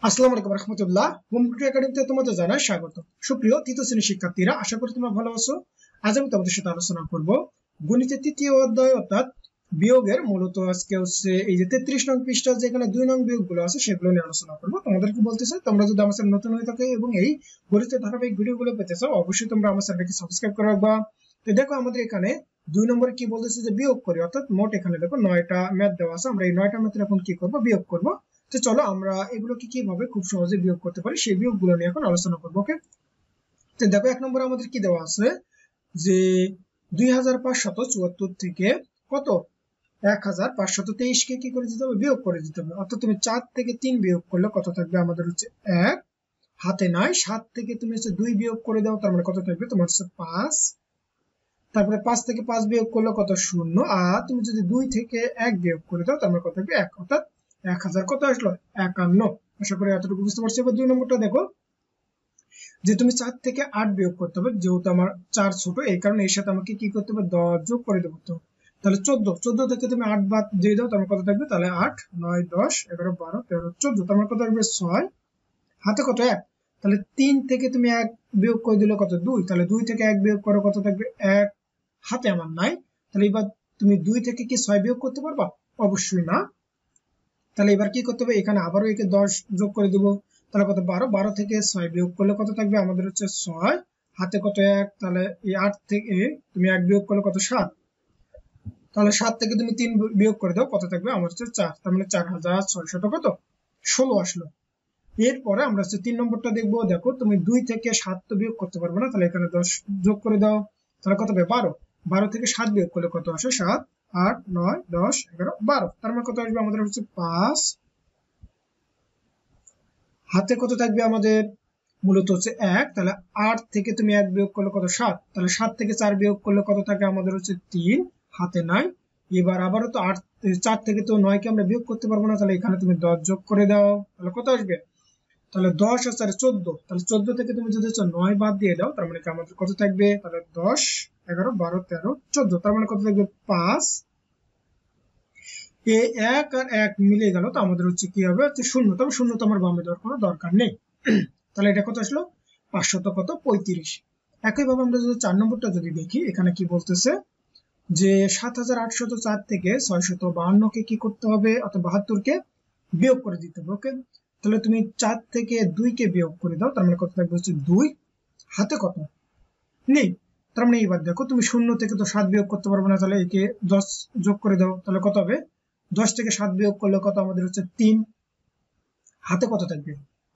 আসসালামু আলাইকুম রহমতুল্লাহ। Home tutor একাডেমিতে তোমাদের জানাই স্বাগত। সুপ্রিয় তৃতীয় শ্রেণীর শিক্ষার্থীরা, আশা করি তোমরা ভালো আছো। আজ আমি তোমাদের সাথে আলোচনা করব গণিতের তৃতীয় অধ্যায় অর্থাৎ বিয়োগের। মূলত আজকে হচ্ছে এই যে 33 নং পৃষ্ঠা যেখানে 2 নং বিয়োগগুলো আছে সেগুলো নিয়ে আলোচনা করবো। তোমাদেরকে বলতে চাই, তোমরা যদি আমার চ্যানেল নতুন হয়ে থাকে এবং এই গণিতের ধারাবাহিক ভিডিওগুলো পেতে চাও, অবশ্যই তোমরা আমার চ্যানেলকে সাবস্ক্রাইব করে রাখবা। তো দেখো আমাদের এখানে 2 নম্বরে কি বলতেছে যে বিয়োগ করি, অর্থাৎ মোট এখানে দেখো 9টা ম্যাথ দেওয়া আছে। আমরা এই 9টা ম্যাথের এখন কি করব, বিয়োগ করব। তো চলো আমরা এগুলোকে কিভাবে খুব সহজে বিয়োগ করতে পারি সেই বিয়োগগুলো নিয়ে এখন আলোচনা করবো। ওকে, তো দেখো 1 নম্বরে আমাদের কি দেওয়া আছে যে 2574 থেকে কত 1523 কে কি করে দিতে হবে, বিয়োগ করে দিতে হবে। অর্থাৎ তুমি 4 থেকে 3 বিয়োগ করলে কত থাকবে, আমাদের হচ্ছে 1, হাতে নাই। 7 থেকে তুমি হচ্ছে 2 বিয়োগ করে দাও, তার মানে কত থাকবে তোমার হচ্ছে 5। তারপরে 5 থেকে 5 বিয়োগ করলে কত 0। আর তুমি যদি 2 থেকে 1 বিয়োগ করে দাও তার মানে কত থাকবে 1, অর্থাৎ 1000 কত আসলো 51। আশা করি এতটুকু বুঝতে পারছি। এবার 2 নম্বরটা দেখো যে তুমি 4 থেকে 8 বিয়োগ করতে হবে, যেহেতু আমার 4 ছোট এই কারণে এর সাথে আমাকে কি করতে হবে 10 যোগ করে দেবো। তো তাহলে 14 থেকে তুমি 8 বাদ দিয়ে দাও, তার কত থাকবে তাহলে 8, 9, 10, 11, 12, 13, 14, তার কত থাকবে 6, হাতে কত 1। তাহলে 3 থেকে তুমি 1 বিয়োগ করে দিলে কত 2, তাহলে 2 থেকে 1 বিয়োগ করো কত থাকবে 1, হাতে আমার নাই। তাহলে এবার তুমি 2 থেকে কি 6 বিয়োগ করতে পারবা, অবশ্যই না। তাহলে এবার কি করতে হবে, এখানে আবারও একে 10 যোগ করে দেবো, তাহলে কত 12, 12 থেকে 6 বিয়োগ করলে কত থাকবে আমাদের হচ্ছে 6, হাতে কত 1। তাহলে এই 8 থেকে তুমি 1 বিয়োগ করলে কত 7, তাহলে 7 থেকে তুমি 3 বিয়োগ করে দাও, কত থাকবে আমার হচ্ছে 4, তার মানে 4600 কত 16 আসলো। এরপরে আমরা হচ্ছে 3 নম্বরটা দেখবো। দেখো তুমি 2 থেকে 7 তো বিয়োগ করতে পারবে না, তাহলে এখানে 10 যোগ করে দাও, তাহলে কত হবে 12, 12 থেকে 7 বিয়োগ করলে কত আসে 7, 8, 9, 10, 11, 12, তার মানে কত আসবে আমাদের হচ্ছে 5, হাতে কত থাকবে আমাদের মূলত হচ্ছে 1। তাহলে 8 থেকে তুমি 1 বিয়োগ করলে কত 7, তাহলে 7 থেকে 4 বিয়োগ করলে কত থাকে আমাদের হচ্ছে 3, হাতে নাই। এবার আবারও তো 4 থেকে তো 9 কে আমরা বিয়োগ করতে পারবো না, তাহলে এখানে তুমি 10 যোগ করে দাও, তাহলে কত আসবে, তাহলে 10 আর 4 14, তাহলে 14 থেকে তুমি যদি 9 বাদ দিয়ে দাও তার মানে কি আমাদের কত থাকবে, তাহলে 10, 11, 12, 13, 14, তার মানে কত থাকবে 5। এই 1 আর 1 মিলে গেল, তো আমাদের হচ্ছে কি হবে হচ্ছে 0, তবে 0 তো আমার বামে দেওয়ার কোনো দরকার নেই। তাহলে এটা কত আসলো 535। একইভাবে আমরা যদি 4 নম্বরটা যদি দেখি, এখানে কি বলতেছে যে 7804 থেকে 652 কে কি করতে হবে, অর্থাৎ 72 কে বিয়োগ করে দিতে হবে। ওকে, তাহলে তুমি 4 থেকে 2 কে বিয়োগ করে দাও, তার মানে কত থাকবে হচ্ছে 2, হাতে কত নেই। তার মানে এবার দেখো তুমি 0 থেকে তো 7 বিয়োগ করতে পারবে না, তাহলে একে 10 যোগ করে দাও, তাহলে কত হবে 10 থেকে 7 বিয়োগ করলে কত আমাদের হচ্ছে 3, হাতে কত থাকবে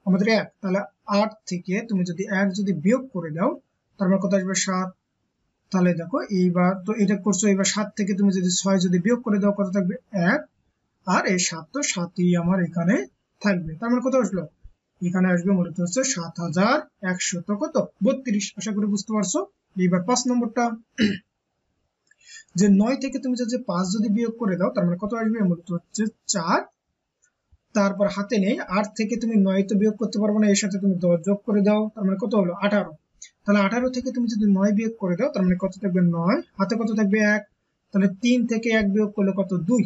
আমাদের 1। তাহলে 8 থেকে তুমি যদি 1 যদি বিয়োগ করে দাও তার মানে কত আসবে 7। তাহলে দেখো এইবার তো এটা করছো, এবার 7 থেকে তুমি যদি 6 যদি বিয়োগ করে দাও কত থাকবে 1, আর এই 7 তো 7ই আমার এখানে থাকবে, তার মানে কত আসলো এখানে আসবে মূলত হচ্ছে 7100 কত 32। আশা করি বুঝতে পারছো। এইবার 5 নম্বরটা যে 9 থেকে তুমি যদি 5 যদি বিয়োগ করে দাও তার মানে কত আসবে মূলত হচ্ছে 4, তারপর হাতে নেই। 8 থেকে তুমি 9 তো বিয়োগ করতে পারবে না, এর সাথে তুমি 10 যোগ করে দাও, তার মানে কত হলো 18। তাহলে 18 থেকে তুমি যদি 9 বিয়োগ করে দাও তার মানে কত থাকবে 9, হাতে কত থাকবে 1। তাহলে 3 থেকে 1 বিয়োগ করলে কত 2।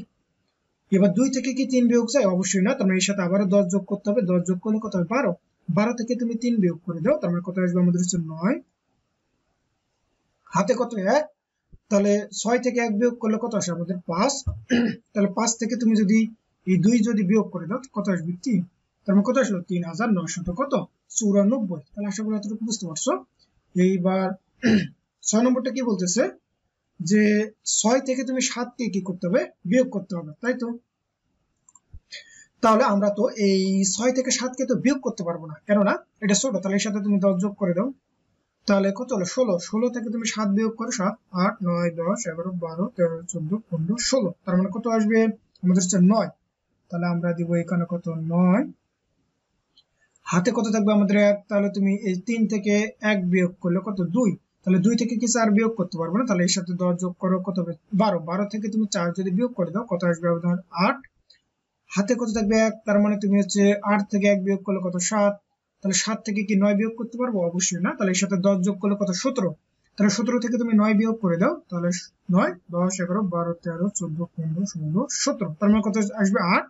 এবার 2 থেকে কি 3 বিয়োগ যায়, অবশ্যই না। তার মানে এর সাথে আবারও 10 যোগ করতে হবে, 10 যোগ করলে কত হবে 12, 12 থেকে তুমি 3 বিয়োগ করে দাও, তার মানে কত আসবে আমাদের হচ্ছে 9, হাতে কত 1। তাহলে 6 থেকে 1 বিয়োগ করলে কত আসে আমাদের 5। তাহলে 5 থেকে তুমি যদি এই 2 যদি বিয়োগ করে দাও কত আসবে 3, তার মানে কত আসলো 3900 কত 94। তাহলে আশা করি এতটুকু বুঝতে পারছো। এইবার 6 নম্বরটা কি বলতেছে যে 6 থেকে তুমি 7 কে কি করতে হবে, বিয়োগ করতে হবে, তাই তো। তাহলে আমরা তো এই 6 থেকে 7 কে তো বিয়োগ করতে পারবো না, কেননা এটা ছোট। তাহলে এর সাথে তুমি 10 যোগ করে দাও, তাহলে কত হলো 16, 16 থেকে তুমি 7 বিয়োগ করো 7, 8, 9, 10, 11, 12, 13, 14, 15, 16, তার মানে কত আসবে আমাদের হচ্ছে 9। তাহলে আমরা দিব এখানে কত 9, হাতে কত থাকবে আমাদের 1। তাহলে তুমি এই 3 থেকে 1 বিয়োগ করলে কত 2, তাহলে 2 থেকে কি 4 বিয়োগ করতে পারবো না, তাহলে এর সাথে 10 যোগ করো কত হবে 12, 12 থেকে তুমি 4 যদি বিয়োগ করে দাও কত আসবে আমাদের 8, হাতে কত থাকবে 1। তার মানে তুমি হচ্ছে 8 থেকে 1 বিয়োগ করলে কত 7, তাহলে 7 থেকে কি 9 বিয়োগ করতে পারবো, অবশ্যই না। তাহলে এর সাথে 10 যোগ করলে কত 17, তাহলে 17 থেকে তুমি 9 বিয়োগ করে দাও, তাহলে 9, 10, 11, 12, 13, 14, 15, 16, 17, তার মানে কত আসবে 8,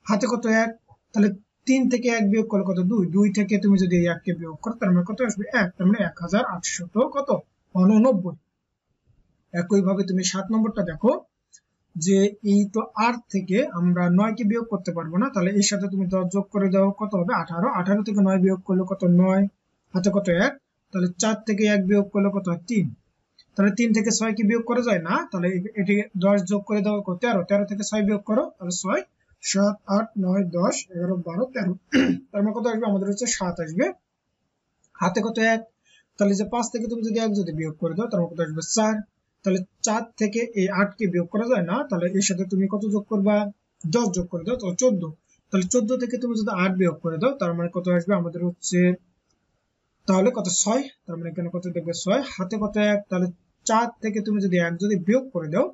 হাতে কত 1। তাহলে 3 থেকে 1 বিয়োগ করলে কত 2, 2 থেকে তুমি যদি এই 1 কে বিয়োগ করো তার মানে কত আসবে 1, তার মানে 1800 কত 89। একই ভাবে তুমি 7 নম্বরটা দেখো যে এই তো 8 থেকে আমরা 9 কে বিয়োগ করতে পারবো না, তাহলে এর সাথে তুমি 10 যোগ করে দাও, কত হবে 18, 18 থেকে 9 বিয়োগ করলে কত 9, হাতে কত 1, তাহলে 4 থেকে 1 বিয়োগ করলে কত হয় 3, তাহলে 3 থেকে 6 কি বিয়োগ করা যায় না, তাহলে এটি 10 যোগ করে দাও কত 13, 13 থেকে 6 বিয়োগ করো, তাহলে 6, 7, 8, 9, 10, 11, 12, 13, তার মানে কত আসবে আমাদের হচ্ছে 7 আসবে। হাতে কত 1, তাহলে যে 5 থেকে তুমি যদি 1 যদি বিয়োগ করে দাও তার মানে কত আসবে 4, তাহলে 4 থেকে এই 8 কে বিয়োগ করা যায় না, তাহলে এর সাথে তুমি কত যোগ করবা 10 যোগ করে দাও, তো 14, তাহলে 14 থেকে তুমি যদি 8 বিয়োগ করে দাও তার মানে কত আসবে আমাদের হচ্ছে তাহলে কত 6, তার মানে এখানে কত দেখবে 6, হাতে কত 1, তাহলে 4 থেকে তুমি যদি 1 যদি বিয়োগ করে দাও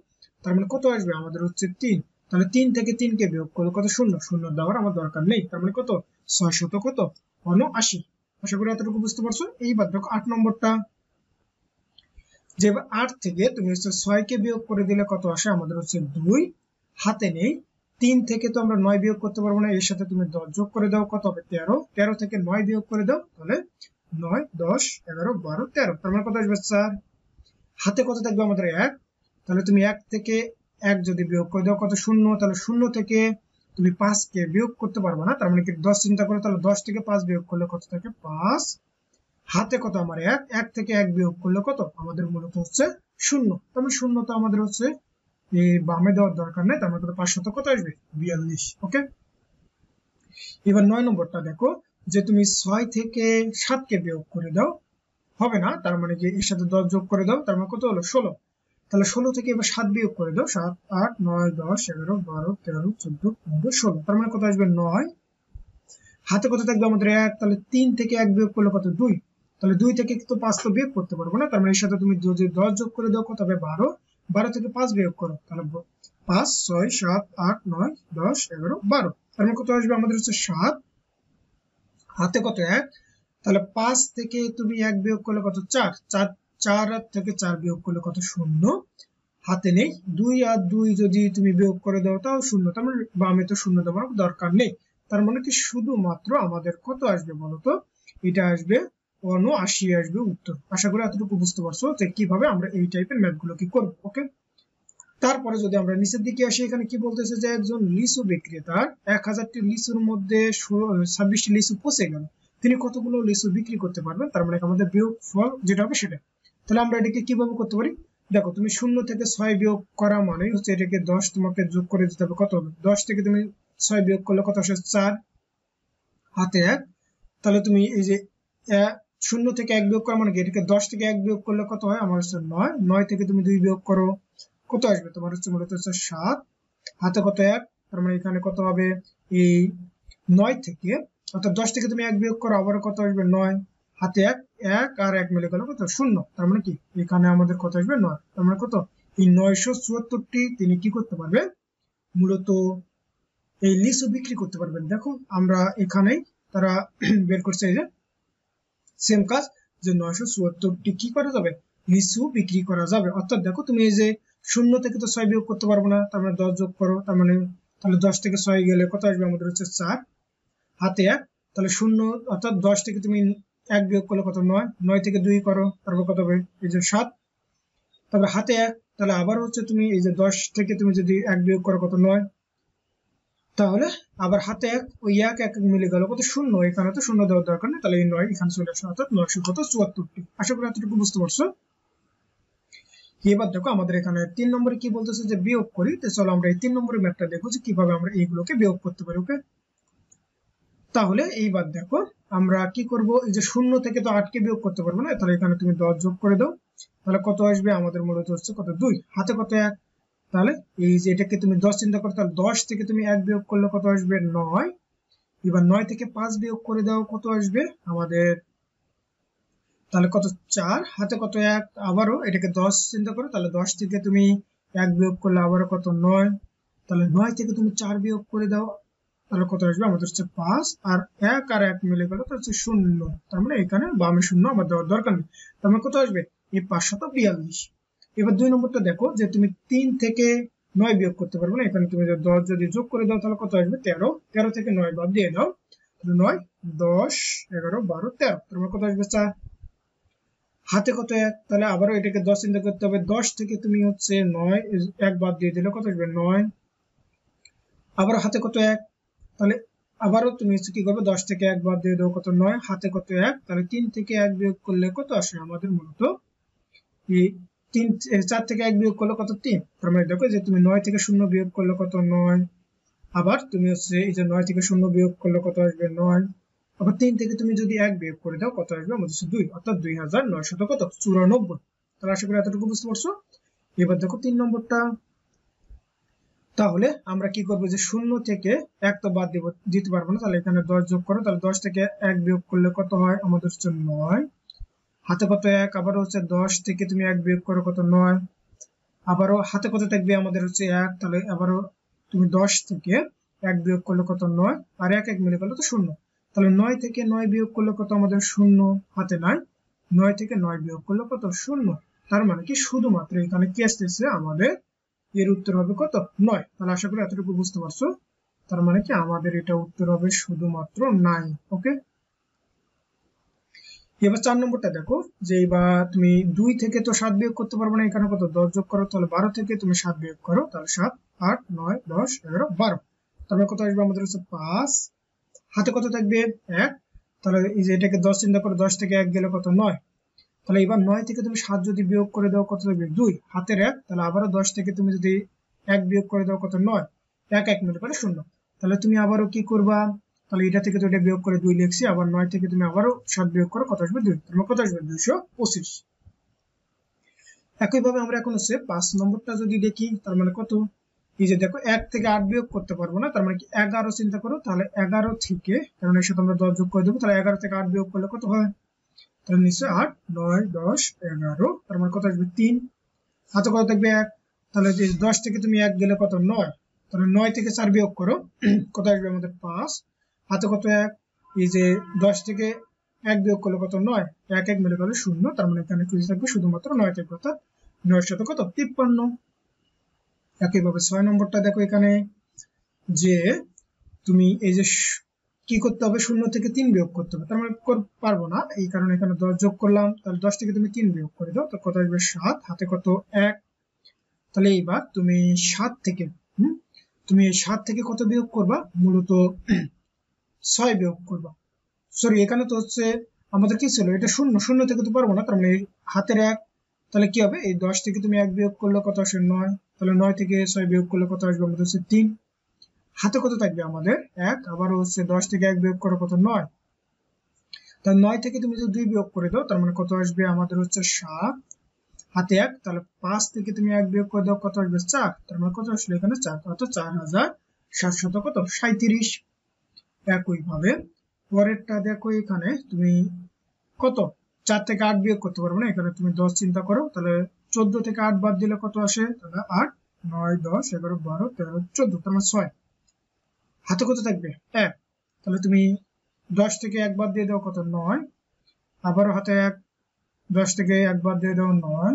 তার মানে কত আসবে আমাদের হচ্ছে 3, তাহলে 3 থেকে 3 কে বিয়োগ করলে কত 0, 0 দেওয়ার আমার দরকার নেই, তার মানে কত 600 কত 79। আশা করি এতটুকু বুঝতে পারছো। এইবার দেখো 8 নম্বরটা, যে 8 থেকে তুমি হচ্ছে 6 কে বিয়োগ করে দিলে কত আসে আমাদের হচ্ছে 2, হাতে নেই 3 থেকে তো আমরা 9 বিয়োগ করতে পারবো না, এর সাথে তুমি 10 যোগ করে দাও, কত হবে 13, 13 থেকে 9 বিয়োগ করে দাও, তাহলে 9, 10, 11, 12, 13, তার মানে কত আসবে 4, হাতে কত থাকবে আমাদের 1, তাহলে তুমি 1 থেকে 1 যদি বিয়োগ করে দাও কত 0, তাহলে 0 থেকে তুমি 5 কে বিয়োগ করতে পারবে না, তার মানে কি 10 চিন্তা করো, তাহলে 10 থেকে 5 বিয়োগ করলে কত থাকে 5, হাতে কত আমার 1, 1 থেকে 1 বিয়োগ করলে কত আমাদের মূলত হচ্ছে 0, তার মানে 0 তো আমাদের হচ্ছে এই বামে দেওয়ার দরকার নেই, তার মানে কত 500 কত আসবে 42। ওকে, এবার 9 নম্বরটা দেখো যে তুমি 6 থেকে 7 কে বিয়োগ করে দাও, হবে না, তার মানে কি এর সাথে 10 যোগ করে দাও, তার মানে কত হলো 16, তাহলে 16 থেকে এবার 7 বিয়োগ করে দাও, 7, 8, 9, 10, 11, 12, 13, 14, 15, 16, তার মানে কত আসবে 9, হাতে কত থাকবে আমাদের 1, তাহলে 3 থেকে 1 বিয়োগ করলে কত 2, তাহলে 2 থেকে তো 5 তো বিয়োগ করতে পারবো না, তার মানে এর সাথে তুমি যদি 10 যোগ করে দাও কত হবে 12, 12 থেকে 5 বিয়োগ করো, তাহলে 5, 6, 7, 8, 9, 10, 11, 12, তার মানে কত আসবে আমাদের হচ্ছে 7, হাতে কত 1, তাহলে 5 থেকে তুমি 1 বিয়োগ করলে কত 4, 4 থেকে 4 বিয়োগ করলে কত 0, হাতে নেই 2 আর 2 যদি তুমি বিয়োগ করে দাও তাও 0, তার মানে বামে তো 0 দেওয়ার দরকার নেই, তার মানে কি শুধুমাত্র আমাদের কত আসবে বলতো, এটা আসবে 79 আসবে উত্তর। আশা করি এতটুকু বুঝতে পারছো যে কিভাবে আমরা এই টাইপের ম্যাথ গুলো কি করবো। ওকে, তারপরে যদি আমরা নিচের দিকে আসি, এখানে কি বলতেছে যে একজন লিচু বিক্রেতার 1000টি লিচুর মধ্যে 26টি লিচু পচে গেল, তিনি কতগুলো লিচু বিক্রি করতে পারবেন, তার মানে আমাদের বিয়োগ ফল যেটা হবে সেটা। তাহলে আমরা এটাকে কিভাবে করতে পারি, দেখো তুমি 0 থেকে 6 বিয়োগ করা মানে হচ্ছে এটাকে 10 তোমাকে যোগ করে দিতে হবে, কত হবে 10 থেকে তুমি 6 বিয়োগ করলে কত আসে 4, হাতে 1, তাহলে তুমি এই যে 0 থেকে 1 বিয়োগ করা মানে কি এটাকে 10 থেকে 1 বিয়োগ করলে কত হয় আমার হচ্ছে 9, 9 থেকে তুমি 2 বিয়োগ করো কত আসবে তোমার হচ্ছে মূলত হচ্ছে 7, হাতে কত 1, তার মানে এখানে কত হবে এই 9 থেকে, অর্থাৎ 10 থেকে তুমি 1 বিয়োগ করো আবার কত আসবে 9, হাতে 1, 1 আর 1 মিলে গেল কত 0, তার মানে কি এখানে আমাদের কত আসবে 9, তার মানে কত এই 974টি তিনি কি করতে পারবে মূলত এই লিচু বিক্রি করতে পারবেন। দেখো আমরা এখানেই তারা বের করছে এই যে সেম কাজ, যে 974টি কি করা যাবে লিচু বিক্রি করা যাবে। অর্থাৎ দেখো তুমি এই যে 0 থেকে তো 6 বিয়োগ করতে পারবো না, তার মানে 10 যোগ করো, তার মানে তাহলে 10 থেকে 6 গেলে কত আসবে আমাদের হচ্ছে 4, হাতে 1, তাহলে 0 অর্থাৎ 10 থেকে তুমি 1 বিয়োগ করলে কত 9, 9 থেকে 2 করো তারপর কত হবে এই যে 7, তারপর হাতে 1, তাহলে আবার হচ্ছে তুমি এই যে 10 থেকে তুমি যদি 1 বিয়োগ করো কত 9, তাহলে আবার হাতে 1, ওই 1 1 মিলে গেল কত 0, এখানে তো 0 দেওয়ার দরকার নেই, তাহলে এই 9 এখানে চলে আসে, অর্থাৎ 974টি। আশা করি এতটুকু বুঝতে পারছো। এবার দেখো আমাদের এখানে 3 নম্বরে কি বলতেছে যে বিয়োগ করি, তো চলো আমরা এই 3 নম্বরের ম্যাথটা দেখো যে কিভাবে আমরা এইগুলোকে বিয়োগ করতে পারি। ওকে, তাহলে এইবার দেখো আমরা কি করব, এই যে 0 থেকে তো 8 কে বিয়োগ করতে পারবো না, তাহলে এখানে তুমি 10 যোগ করে দাও, তাহলে কত আসবে আমাদের মূলত হচ্ছে কত 2, হাতে কত 1, তাহলে এই যে এটাকে তুমি 10 চিন্তা করো, তাহলে 10 থেকে তুমি 1 বিয়োগ করলে কত আসবে 9, এবার 9 থেকে 5 বিয়োগ করে দাও কত আসবে আমাদের, তাহলে কত 4, হাতে কত 1, আবারও এটাকে 10 চিন্তা করো, তাহলে 10 থেকে তুমি 1 বিয়োগ করলে আবারও কত 9, তাহলে 9 থেকে তুমি 4 বিয়োগ করে দাও, তাহলে কত আসবে আমাদের হচ্ছে 5, আর 1 আর 1 মিলে গেল তো হচ্ছে 0, তার মানে এখানে বামে 0 আমার দেওয়ার দরকার নেই, তার মানে কত আসবে এই 542। এবার 2 নম্বরটা দেখো যে তুমি 3 থেকে 9 বিয়োগ করতে পারবো না। এখানে তুমি 10 যদি যোগ করে দাও তাহলে কত আসবে 13। 13 থেকে 9 বাদ দিয়ে দাও, 9 10 11 12 13, তোমার কত আসবে 4। হাতে কত 1, তাহলে আবারও এটাকে 10 চিন্তা করতে হবে। 10 থেকে তুমি হচ্ছে 9 1 বাদ দিয়ে দিলে কত আসবে 9। আবার হাতে কত 1, তাহলে আবারও তুমি কি করবে 10 থেকে 1 বাদ দিয়ে দাও, কত 9। হাতে কত 1, তাহলে 3 থেকে 1 বিয়োগ করলে কত আসে আমাদের মূলত এই 4 থেকে 1 বিয়োগ করলে কত 3। তার মানে দেখো যে তুমি 9 থেকে 0 বিয়োগ করলে কত 9, আবার তুমি হচ্ছে এই যে 9 থেকে 0 বিয়োগ করলে কত আসবে 9, আবার 3 থেকে তুমি যদি 1 বিয়োগ করে দাও কত আসবে আমাদের 2, অর্থাৎ 2994। তাহলে আশা করি এতটুকু বুঝতে পারছো। এবার দেখো 3 নম্বরটা। তাহলে আমরা কি করবো যে 0 থেকে 1 তো বাদ দিতে পারবো না, তাহলে এখানে 10 যোগ করো, তাহলে 10 থেকে 1 বিয়োগ করলে কত হয় আমাদের হচ্ছে 9। হাতে কত 1, আবার হচ্ছে 10 থেকে তুমি 1 বিয়োগ করো কত 9, আবারও হাতে কত থাকবে আমাদের হচ্ছে 1, তাহলে আবারও তুমি 10 থেকে 1 বিয়োগ করলে কত 9, আর 1 1 মিলে করলে তো 0। তাহলে 9 থেকে 9 বিয়োগ করলে কত আমাদের 0, হাতে নাই, 9 থেকে 9 বিয়োগ করলে কত 0। তার মানে কি শুধুমাত্র এখানে কি আসতেছে আমাদের, এর উত্তর হবে কত 9। তাহলে আশা করি এতটুকু বুঝতে পারছো। তার মানে কি আমাদের এটা উত্তর হবে শুধুমাত্র 9। ওকে, এবার 4 নম্বরটা দেখো যে এবার তুমি 2 থেকে তো 7 বিয়োগ করতে পারবে না, এখানে কত 10 যোগ করো, তাহলে 12 থেকে তুমি 7 বিয়োগ করো, তাহলে 7 8 9 10 11 12, তারপরে কত আসবে আমাদের হচ্ছে 5। হাতে কত থাকবে 1, তাহলে এই যে এটাকে 10 চিন্তা করো, 10 থেকে 1 গেলে কত 9, তাহলে এবার 9 থেকে তুমি 7 যদি বিয়োগ করে দাও কত থাকবে 2, হাতের 1, তাহলে আবারও 10 থেকে তুমি যদি 1 বিয়োগ করে দাও কত 9, 1 1 মিলে করে 0, তাহলে তুমি আবারও কি করবা, তাহলে এটা থেকে তো এটা বিয়োগ করে 2 লিখছি, আবার 9 থেকে তুমি আবারও 7 বিয়োগ করো, কত আসবে 2, তোমার কত আসবে 225। একইভাবে আমরা এখন হচ্ছে 5 নম্বরটা যদি দেখি, তার মানে কত, এই যে দেখো 1 থেকে 8 বিয়োগ করতে পারবো না, তার মানে কি 11 চিন্তা করো, তাহলে 11 থেকে, কারণ এর সাথে আমরা 10 যোগ করে দেবো, তাহলে 11 থেকে 8 বিয়োগ করলে কত হয়, তাহলে নিশ্চয় 8 9 10 11, তার মানে কত আসবে 3। হাতে কত থাকবে 1, তাহলে 10 থেকে তুমি 1 গেলে কত 9, তাহলে 9 থেকে 4 বিয়োগ করো, কত আসবে আমাদের 5। হাতে কত 1, এই যে 10 থেকে 1 বিয়োগ করলে কত 9, 1 1 মিলে গেলে 0, তার মানে এখানে কি থাকবে শুধুমাত্র 9 থাকবে, অর্থাৎ 9 এর সাথে কত 53। একইভাবে 6 নম্বরটা দেখো এখানে যে তুমি এই যে কি করতে হবে, 0 থেকে 3 বিয়োগ করতে হবে, তার মানে পারবো না, এই কারণে এখানে 10 যোগ করলাম, তাহলে 10 থেকে তুমি 3 বিয়োগ করে দাও, তো কত আসবে 7। হাতে কত 1, তাহলে এইবার তুমি 7 থেকে তুমি 7 থেকে কত বিয়োগ করবা, মূলত 6 বিয়োগ করবা। সরি, এখানে তো হচ্ছে আমাদের কি ছিল, এটা 0, 0 থেকে তো পারবো না, তার মানে হাতের 1, তাহলে কি হবে, এই 10 থেকে তুমি 1 বিয়োগ করলে কত আসে 9, তাহলে 9 থেকে 6 বিয়োগ করলে কত আসবে আমাদের হচ্ছে 3। হাতে কত থাকবে আমাদের 1, আবার হচ্ছে 10 থেকে 1 বিয়োগ করো কত 9, তাহলে 9 থেকে তুমি যদি 2 বিয়োগ করে দাও, তার মানে কত আসবে আমাদের হচ্ছে 7। হাতে 1, তাহলে 5 থেকে তুমি 1 বিয়োগ করে দাও, কত আসবে 4, তার মানে কত আসলে এখানে 4, অর্থাৎ 4700 কত 37। একইভাবে পরেরটা দেখো এখানে তুমি কত 4 থেকে 8 বিয়োগ করতে পারবে না, এখানে তুমি 10 চিন্তা করো, তাহলে 14 থেকে 8 বাদ দিলে কত আসে, তাহলে 8 9 10 11 12 13 14, তার মানে 6। হাতে কত থাকবে 1, তাহলে তুমি 10 থেকে 1 বাদ দিয়ে দাও, কত 9, আবারও হাতে 1, 10 থেকে 1 বাদ দিয়ে দাও 9,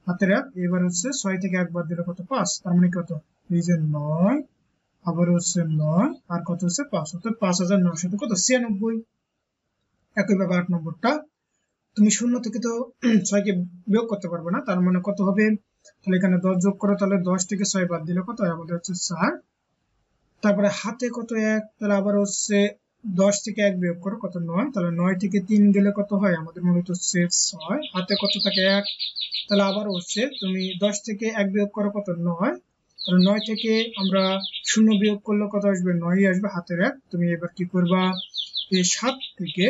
হাতের 1, এবার হচ্ছে 6 থেকে 1 বাদ দিলে কত 5, তার মানে কত এই যে 9, আবার হচ্ছে 9, আর কত হচ্ছে 5, অর্থাৎ 5900 কত 96। একইভাবে 8 নম্বরটা, তুমি 0 থেকে তো 6 কে বিয়োগ করতে পারবে না, তার মানে কত হবে, তাহলে এখানে 10 যোগ করো, তাহলে 10 থেকে 6 বাদ দিলে কত হয় আমাদের হচ্ছে 4। তারপরে হাতে কত 1, তাহলে আবার হচ্ছে 10 থেকে 1 বিয়োগ করো, কত 9, তাহলে 9 থেকে 3 গেলে কত হয় আমাদের মূলত হচ্ছে 6। হাতে কত থাকে 1, তাহলে আবার হচ্ছে তুমি 10 থেকে 1 বিয়োগ করো, কত 9, তাহলে 9 থেকে আমরা 0 বিয়োগ করলে কত আসবে 9 আসবে, হাতের 1। তুমি এবার কি করবা, এই 7 থেকে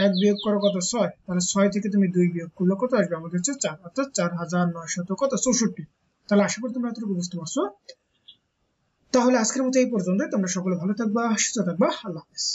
1 বিয়োগ করো কত 6, তাহলে 6 থেকে তুমি 2 বিয়োগ করলে কত আসবে আমাদের হচ্ছে 4, অর্থাৎ 4900 কত 64। তাহলে আশা করি তোমরা এতটুকু বুঝতে পারছো। তাহলে আজকের মতো এই পর্যন্ত, তোমরা সকলে ভালো থাকবা, সুস্থ থাকবা, আল্লাহ হাফেজ।